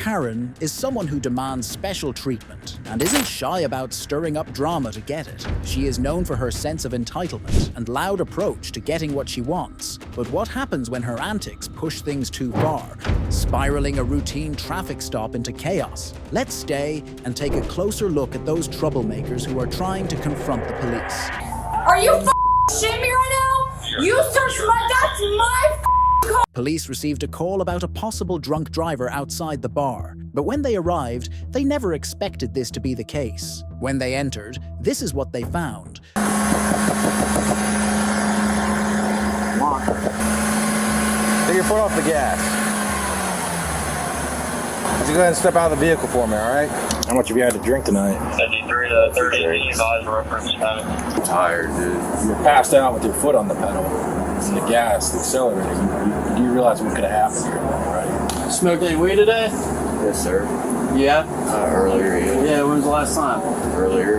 Karen is someone who demands special treatment and isn't shy about stirring up drama to get it. She is known for her sense of entitlement and loud approach to getting what she wants. But what happens when her antics push things too far, spiraling a routine traffic stop into chaos? Let's stay and take a closer look at those troublemakers who are trying to confront the police. Are you shitting me right now? You searched that's my car. Police received a call about a possible drunk driver outside the bar, but when they arrived, they never expected this to be the case. When they entered, this is what they found. Come on. Take your foot off the gas. Just go ahead and step out of the vehicle for me, all right? How much have you had to drink tonight? 73 to 30 advised reference time. I'm tired, dude. You were passed out with your foot on the pedal. And the gas, the accelerator. You realize what could have happened here, right? Smoked any weed today? Yes, sir. Yeah? Earlier, yeah. Yeah, when was the last time? Earlier,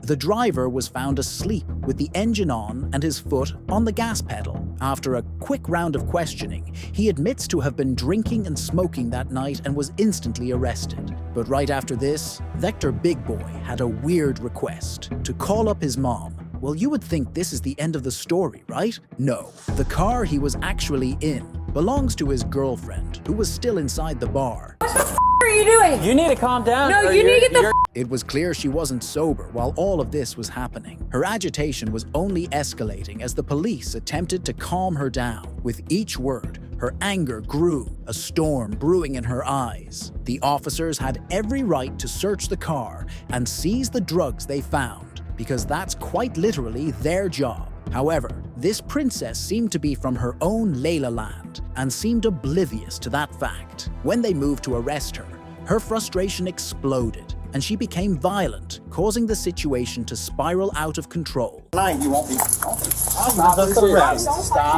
The driver was found asleep with the engine on and his foot on the gas pedal. After a quick round of questioning, he admits to have been drinking and smoking that night and was instantly arrested. But right after this, Vector Big Boy had a weird request: to call up his mom. Well, you would think this is the end of the story, right? No. The car he was actually in belongs to his girlfriend, who was still inside the bar. What the are you doing? You need to calm down. No, you need to get the It was clear she wasn't sober while all of this was happening. Her agitation was only escalating as the police attempted to calm her down. With each word, her anger grew, a storm brewing in her eyes. The officers had every right to search the car and seize the drugs they found, because that's quite literally their job. However, this princess seemed to be from her own Layla land and seemed oblivious to that fact. When they moved to arrest her, her frustration exploded and she became violent, causing the situation to spiral out of control.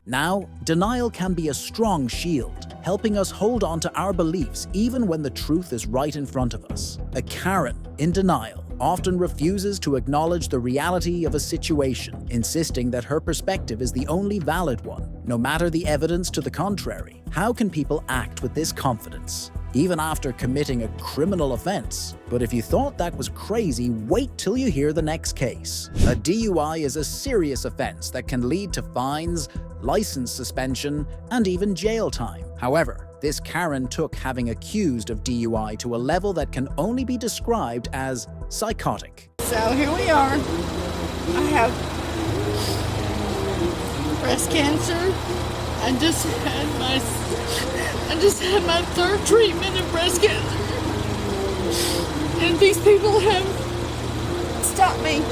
Now, denial can be a strong shield, helping us hold on to our beliefs even when the truth is right in front of us. A Karen in denial often refuses to acknowledge the reality of a situation, insisting that her perspective is the only valid one, no matter the evidence to the contrary. How can people act with this confidence, even after committing a criminal offense? But if you thought that was crazy, wait till you hear the next case. A DUI is a serious offense that can lead to fines, license suspension, and even jail time. However, this Karen took having accused of DUI to a level that can only be described as psychotic. So here we are. I have breast cancer. I just had my third treatment of breast cancer. And these people have stopped me.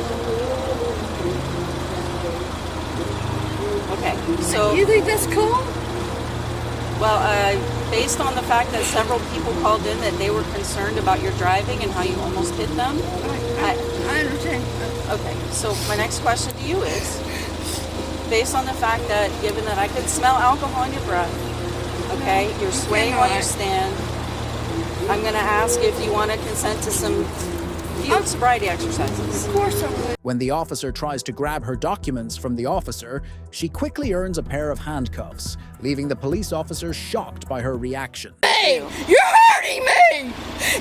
Okay, so You think that's cool? well, based on the fact that several people called in that they were concerned about your driving and how you almost hit them. I understand. Okay, so my next question to you is, based on the fact that, given that I could smell alcohol in your breath, okay, you're swaying while you stand, I'm going to ask if you want to consent to some field sobriety exercises. Of course I would. When the officer tries to grab her documents from the officer, she quickly earns a pair of handcuffs, leaving the police officer shocked by her reaction. Hey, you're hurting me!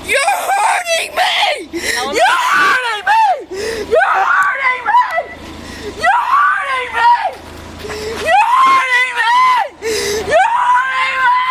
You're hurting me! You're hurting me! You're hurting me! You're hurting me! You're hurting me! You're hurting me!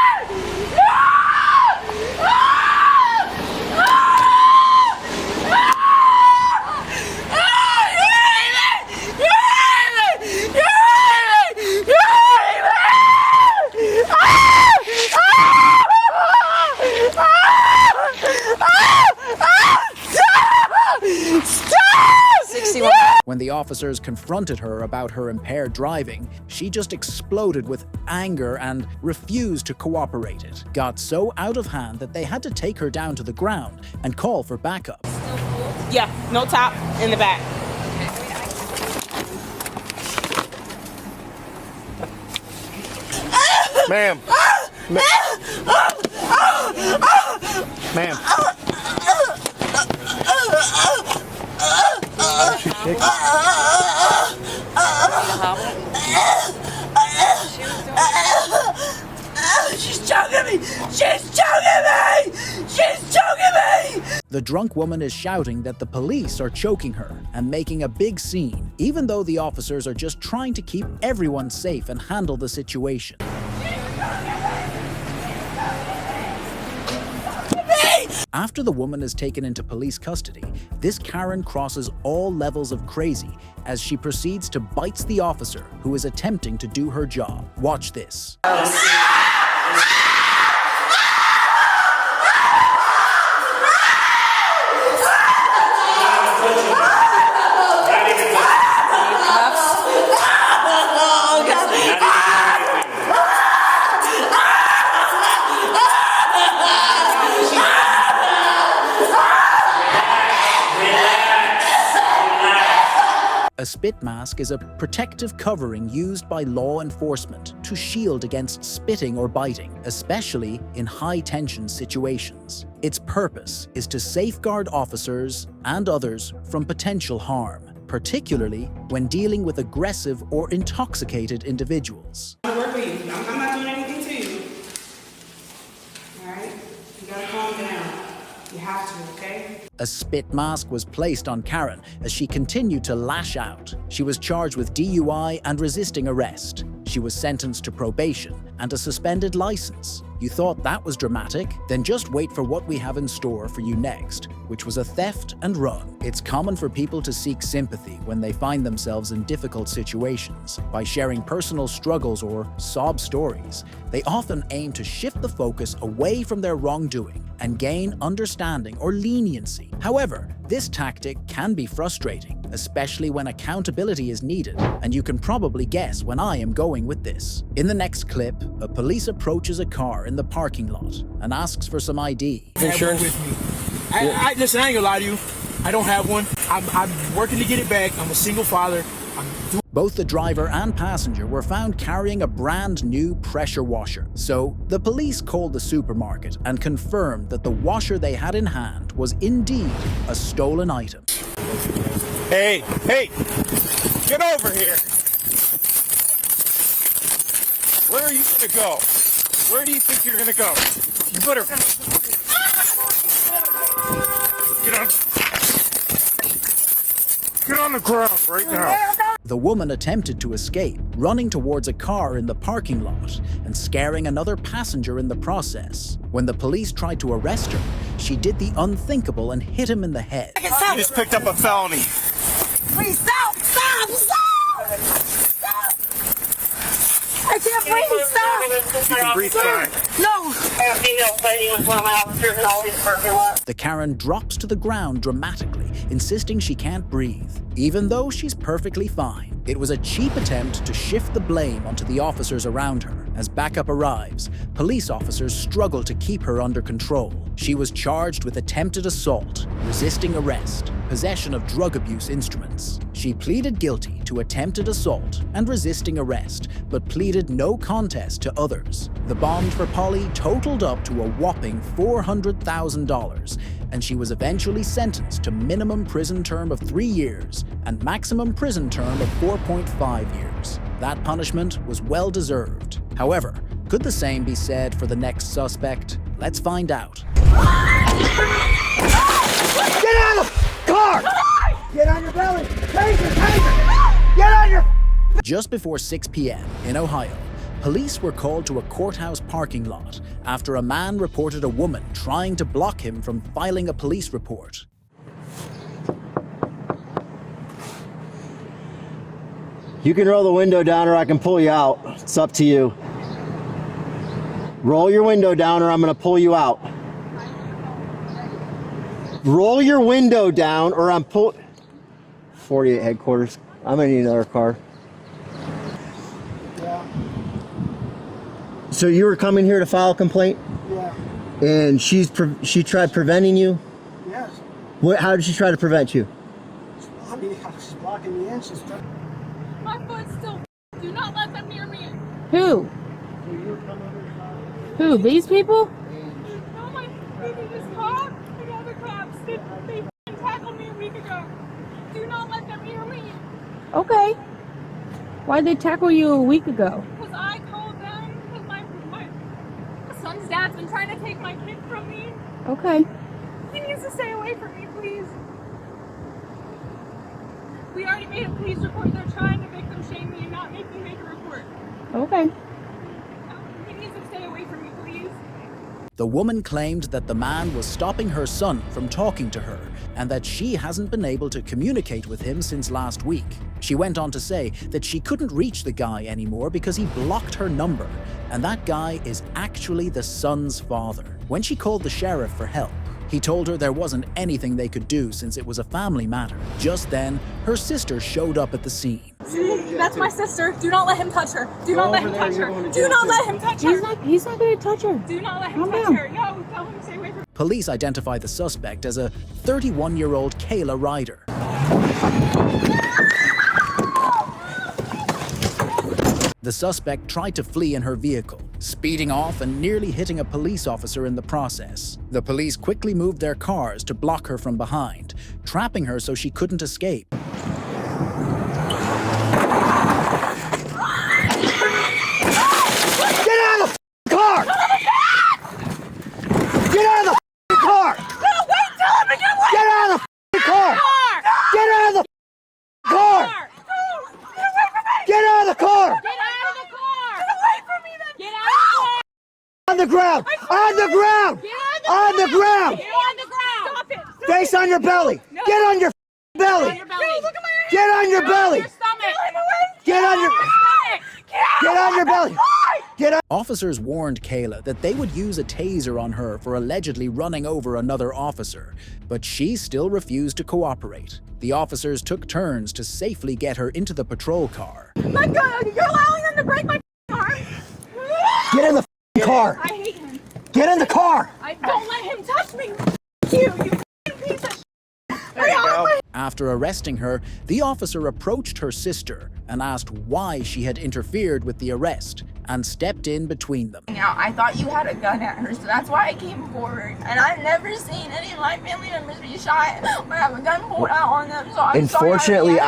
When the officers confronted her about her impaired driving, she just exploded with anger and refused to cooperate. It got so out of hand that they had to take her down to the ground and call for backup. Yeah, no top in the back. Ma'am. Ma'am. She's choking me! She's choking me! The drunk woman is shouting that the police are choking her and making a big scene, even though the officers are just trying to keep everyone safe and handle the situation. After the woman is taken into police custody, this Karen crosses all levels of crazy as she proceeds to bite the officer who is attempting to do her job. Watch this. A spit mask is a protective covering used by law enforcement to shield against spitting or biting, especially in high-tension situations. Its purpose is to safeguard officers and others from potential harm, particularly when dealing with aggressive or intoxicated individuals. I'm gonna work with you. I'm not doing anything to you. All right? You gotta calm down. You have to, okay? A spit mask was placed on Karen as she continued to lash out. She was charged with DUI and resisting arrest. She was sentenced to probation and a suspended license. You thought that was dramatic? Then just wait for what we have in store for you next, which was a theft and run. It's common for people to seek sympathy when they find themselves in difficult situations. By sharing personal struggles or sob stories, they often aim to shift the focus away from their wrongdoing and gain understanding or leniency. However, this tactic can be frustrating, especially when accountability is needed, and you can probably guess when I am going with this. In the next clip, a police approaches a car in the parking lot and asks for some ID. Insurance with me. Listen, I ain't gonna lie to you. I don't have one. I'm working to get it back. I'm a single father. Both the driver and passenger were found carrying a brand new pressure washer. So, the police called the supermarket and confirmed that the washer they had in hand was indeed a stolen item. Hey, get over here. Where are you gonna go? Where do you think you're gonna go? You better get on the ground right now. The woman attempted to escape, running towards a car in the parking lot and scaring another passenger in the process. When the police tried to arrest her, she did the unthinkable and hit him in the head. You just picked up a felony. Please stop! I can't breathe! Stop! You can breathe fine. No! The Karen drops to the ground dramatically, insisting she can't breathe, even though she's perfectly fine. It was a cheap attempt to shift the blame onto the officers around her. As backup arrives, police officers struggle to keep her under control. She was charged with attempted assault, resisting arrest, possession of drug abuse instruments. She pleaded guilty to attempted assault and resisting arrest, but pleaded no contest to others. The bond for Polly totaled up to a whopping $400,000, and she was eventually sentenced to minimum prison term of 3 years and maximum prison term of 4.5 years. That punishment was well deserved. However, could the same be said for the next suspect? Let's find out. Get out of the car! Get on your belly! Taser! Get on your... Just before 6 p.m. in Ohio, police were called to a courthouse parking lot after a man reported a woman trying to block him from filing a police report. You can roll the window down or I can pull you out. It's up to you. Roll your window down or I'm going to pull you out. Roll your window down or I'm 48 headquarters. I'm going to need another car. Yeah. So you were coming here to file a complaint? Yeah. And she tried preventing you? Yes. How did she try to prevent you? She's blocking me in. She's my foot's still. Do not let them near me. Who? Who? These people? No, my this cop and other cops. They tackled me a week ago. Do not let them near me. Okay. Why'd they tackle you a week ago? Because I called them. Because my son's dad's been trying to take my kid from me. Okay. He needs to stay away from me, please. We already made a police report. They're trying to victim shame me and not make me make a report. Okay. He needs to stay away from me, please. The woman claimed that the man was stopping her son from talking to her and that she hasn't been able to communicate with him since last week. She went on to say that she couldn't reach the guy anymore because he blocked her number, and that guy is actually the son's father. When she called the sheriff for help, he told her there wasn't anything they could do since it was a family matter. Just then, her sister showed up at the scene. That's my sister. Do not let him touch her. Do not let him touch her. Do not let him touch her. He's not going to touch her. Do not let him touch her. Yo, tell him to stay away from me. Police identify the suspect as a 31-year-old Kayla Ryder. The suspect tried to flee in her vehicle, speeding off and nearly hitting a police officer in the process. The police quickly moved their cars to block her from behind, trapping her so she couldn't escape. Get out of the car! Get out of the car! No, wait, tell him to get away! Get out of the car! Get out of the car! Get out of the car! Get out of the car! Get away from me then! Get out of the car! On the ground! On the ground! On the ground! Get on the ground! Stop it! Stop Face on your belly! No. Get on your belly! Get on your belly! No, look at my hands! Get on your belly! Your stomach! Get on your stomach! Get on your belly! Get on. Officers warned Kayla that they would use a taser on her for allegedly running over another officer, but she still refused to cooperate. The officers took turns to safely get her into the patrol car. My God, you're allowing them to break my arm? Get in the car! I hate him. Get in the car! I don't let him touch me. You piece of shit. There you go. After arresting her, the officer approached her sister and asked why she had interfered with the arrest and stepped in between them. Now, I thought you had a gun at her, so that's why I came forward. And I've never seen any of my family members be shot or have a gun pulled out on them, so I'm Unfortunately,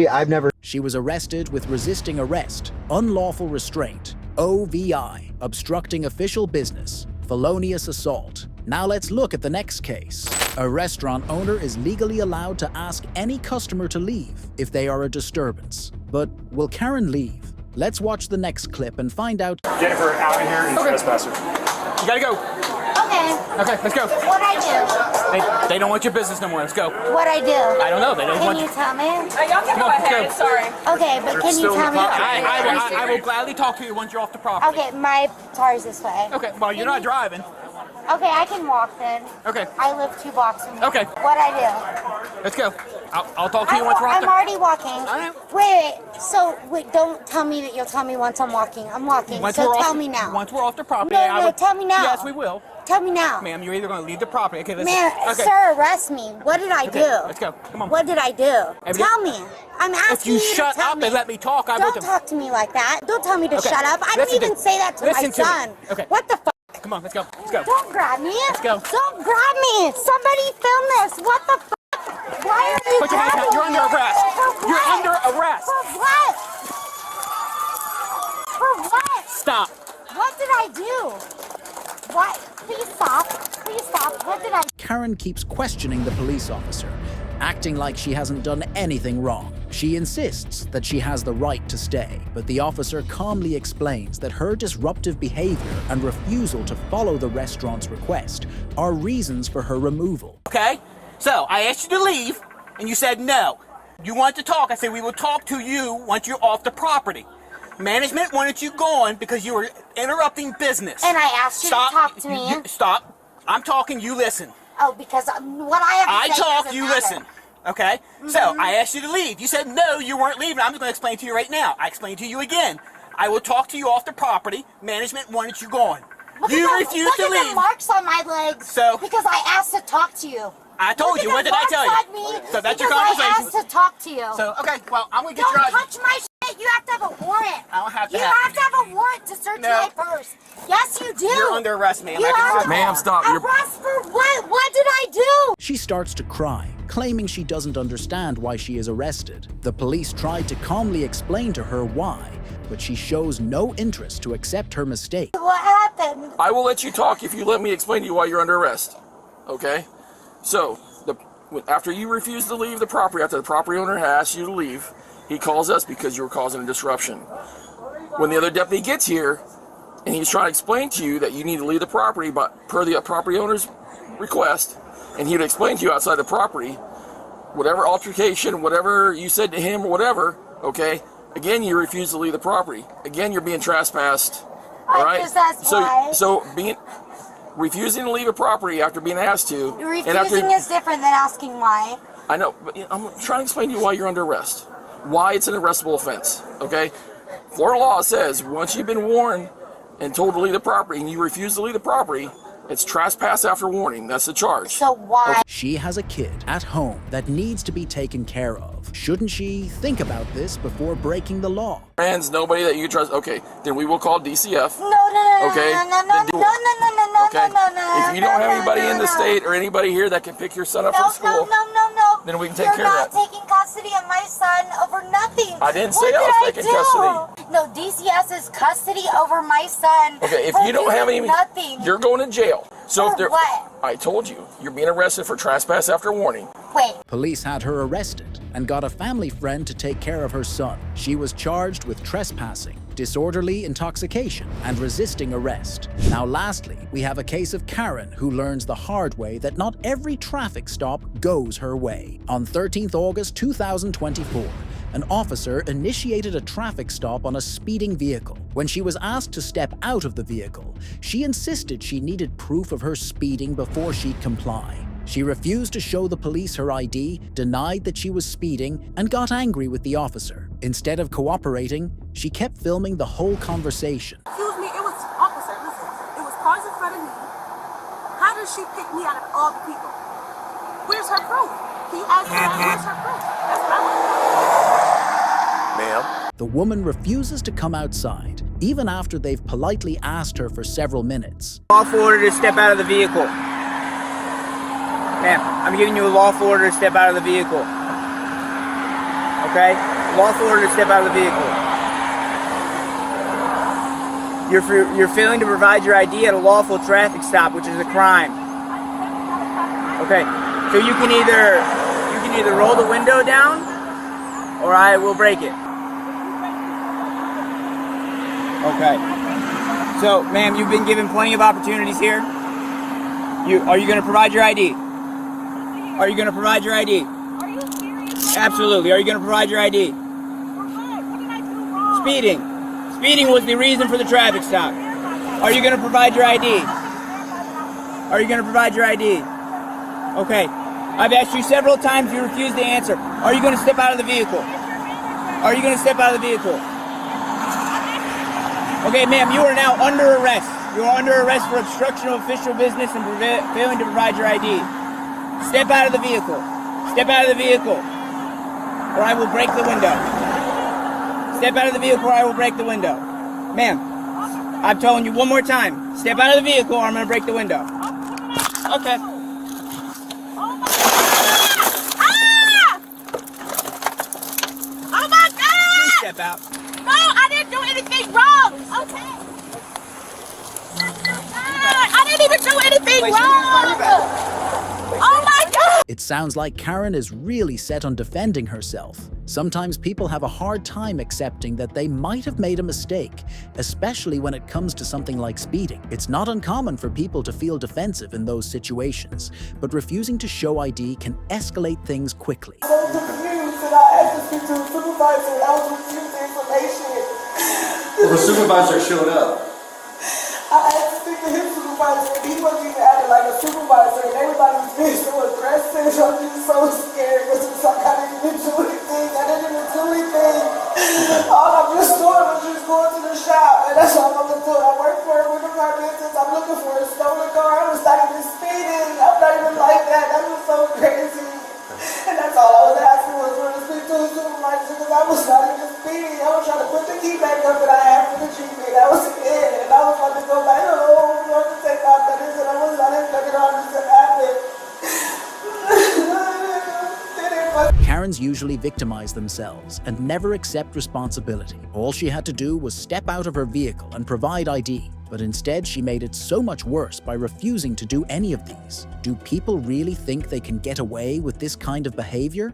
I've never. She was arrested with resisting arrest, unlawful restraint, OVI, obstructing official business, felonious assault. Now let's look at the next case. A restaurant owner is legally allowed to ask any customer to leave if they are a disturbance. But will Karen leave? Let's watch the next clip and find out. Jennifer, out of here and trespasser. You gotta go. Okay. Okay, let's go. What I do? They don't want your business no more. Let's go. What I do? I don't know. They don't want. Can you tell me? Y'all can go ahead. Sorry. Okay, but can you tell me? I will gladly talk to you once you're off the property. Okay, my car's this way. Okay, well, you're not driving. Okay, I can walk then. Okay. I live 2 blocks from here. Okay. What I do? Let's go. I'll talk to you once we're off I'm the... already walking. Wait. So, don't tell me that you'll tell me once I'm walking. I'm walking. So tell me now. Once we're off the property, No, tell me now. Yes, we will. Tell me now. Ma'am, you're either going to leave the property. Okay, listen. Man, okay. sir, arrest me. What did I do? Let's go. Come on. What did I do? Tell me. I'm asking If you you shut to tell up me. and let me talk, I Don't will... talk to me like that. Don't tell me to Okay. shut up. I Listen didn't even to- say that to my listen to me. son. Okay. What the fuck? Come on, let's go. Let's go. Don't grab me. Let's go. Don't grab me. Somebody film this. What the fuck? Why are you Put your hands grabbing down. You're under me? arrest. For what? You're under arrest. For what? For what? Stop. What did I do? What? Please stop. Please stop. What did I do? Karen keeps questioning the police officer, acting like she hasn't done anything wrong. She insists that she has the right to stay, but the officer calmly explains that her disruptive behavior and refusal to follow the restaurant's request are reasons for her removal. Okay? So, I asked you to leave, and you said no. You want to talk. I said we will talk to you once you're off the property. Management wanted you gone because you were interrupting business. And I asked you to talk to me. Stop. I'm talking, you listen. Oh, because what I have to I say talk, doesn't you matter. listen. Okay? So, I asked you to leave. You said no, you weren't leaving. I'm just going to explain to you right now. I explained to you again. I will talk to you off the property. Management wanted you gone. You refused to Look at the leave. marks on my legs. So? Because I asked to talk to you. I told you. What did I tell you? So that's your because conversation. I asked to talk to you. So, okay, well, I'm going to get Don't your... touch my shit. You have to have a warrant. I don't have to You have... have to have a warrant to search my purse. Yes, you do. You're under arrest, ma'am. You are. Ma'am, stop. Arrest for what? What did I do? She starts to cry, claiming she doesn't understand why she is arrested. The police tried to calmly explain to her why, but she shows no interest to accept her mistake. What happened? I will let you talk if you let me explain to you why you're under arrest. Okay? So, after you refuse to leave the property, after the property owner asks you to leave, he calls us because you were causing a disruption. When the other deputy gets here, and he's trying to explain to you that you need to leave the property, but per the property owner's request, and he would explain to you outside the property, whatever altercation, whatever you said to him or whatever, okay, again, you refuse to leave the property. Again, you're being trespassed, all right? So refusing to leave a property after being asked to. Refusing is different than asking why. I know, but I'm trying to explain to you why you're under arrest. Why it's an arrestable offense, okay? Florida law says once you've been warned and told to leave the property and you refuse to leave the property, it's trespass after warning. That's the charge. So why? Okay. She has a kid at home that needs to be taken care of. Shouldn't she think about this before breaking the law? Friends, nobody that you trust. Okay, then we will call DCF. No. Okay. Okay. If you don't have anybody in the state or anybody here that can pick your son up from school, then we can take care of that. You're not taking custody of my son over nothing. I didn't say I was taking custody. No, DCS is custody over my son. Okay, if you don't have any, you're going to jail. So if what? I told you, you're being arrested for trespass after warning. Wait. Police had her arrested and got a family friend to take care of her son. She was charged with trespassing, disorderly intoxication, and resisting arrest. Now lastly, we have a case of Karen who learns the hard way that not every traffic stop goes her way. On 13th August 2024, an officer initiated a traffic stop on a speeding vehicle. When she was asked to step out of the vehicle, she insisted she needed proof of her speeding before she'd comply. She refused to show the police her ID, denied that she was speeding, and got angry with the officer. Instead of cooperating, she kept filming the whole conversation. Excuse me, it was officer, listen, it was cars in front of me. How does she pick me out of all the people? Where's her proof? Can you ask her where's her proof? That's what I want. Ma'am? The woman refuses to come outside, even after they've politely asked her for several minutes. Lawful order to step out of the vehicle. Ma'am, I'm giving you a lawful order to step out of the vehicle. Okay? Lawful order to step out of the vehicle. You're failing to provide your ID at a lawful traffic stop, which is a crime. Okay, so you can either roll the window down, or I will break it. Okay. So, ma'am, you've been given plenty of opportunities here. Are you going to provide your ID? Are you going to provide your ID? Are you serious? Absolutely. Are you going to provide your ID? What did I do wrong? Speeding. Speeding was the reason for the traffic stop. Are you going to provide your ID? Are you going to provide your ID? Okay. I've asked you several times, you refuse to answer. Are you going to step out of the vehicle? Are you going to step out of the vehicle? Okay, ma'am, you are now under arrest. You are under arrest for obstruction of official business and failing to provide your ID. Step out of the vehicle. Step out of the vehicle, or I will break the window. Step out of the vehicle, or I will break the window. Ma'am, I'm telling you one more time. Step out of the vehicle, or I'm going to break the window. Okay. Oh my God! Please step out. No, I didn't do anything wrong. Okay. I didn't even do anything wrong. Oh my God! It sounds like Karen is really set on defending herself. Sometimes people have a hard time accepting that they might have made a mistake, especially when it comes to something like speeding. It's not uncommon for people to feel defensive in those situations, but refusing to show ID can escalate things quickly. I was confused and I asked to speak to the supervisor and I was refused the information. Well, the supervisor showed up. I asked to speak to his supervisor and he wasn't even acting like a supervisor and everybody was being so aggressive. I'm just so scared because it's like I didn't even do anything. I didn't even do anything. All I'm just doing was just going to the shop and that's all I'm doing. I work for a winter car business. I'm looking for a stolen car. I was not even speeding. I'm not even like that. That was so crazy. And that's all I was asking was for to speak to a supervisor because I was not even speeding. I was trying to put the key back up that I had for the Jeep. That was it. And I was about to go back home. I was to take off that and I was not expecting all this to happen. Karens usually victimize themselves and never accept responsibility. All she had to do was step out of her vehicle and provide ID. But instead, she made it so much worse by refusing to do any of these. Do people really think they can get away with this kind of behavior?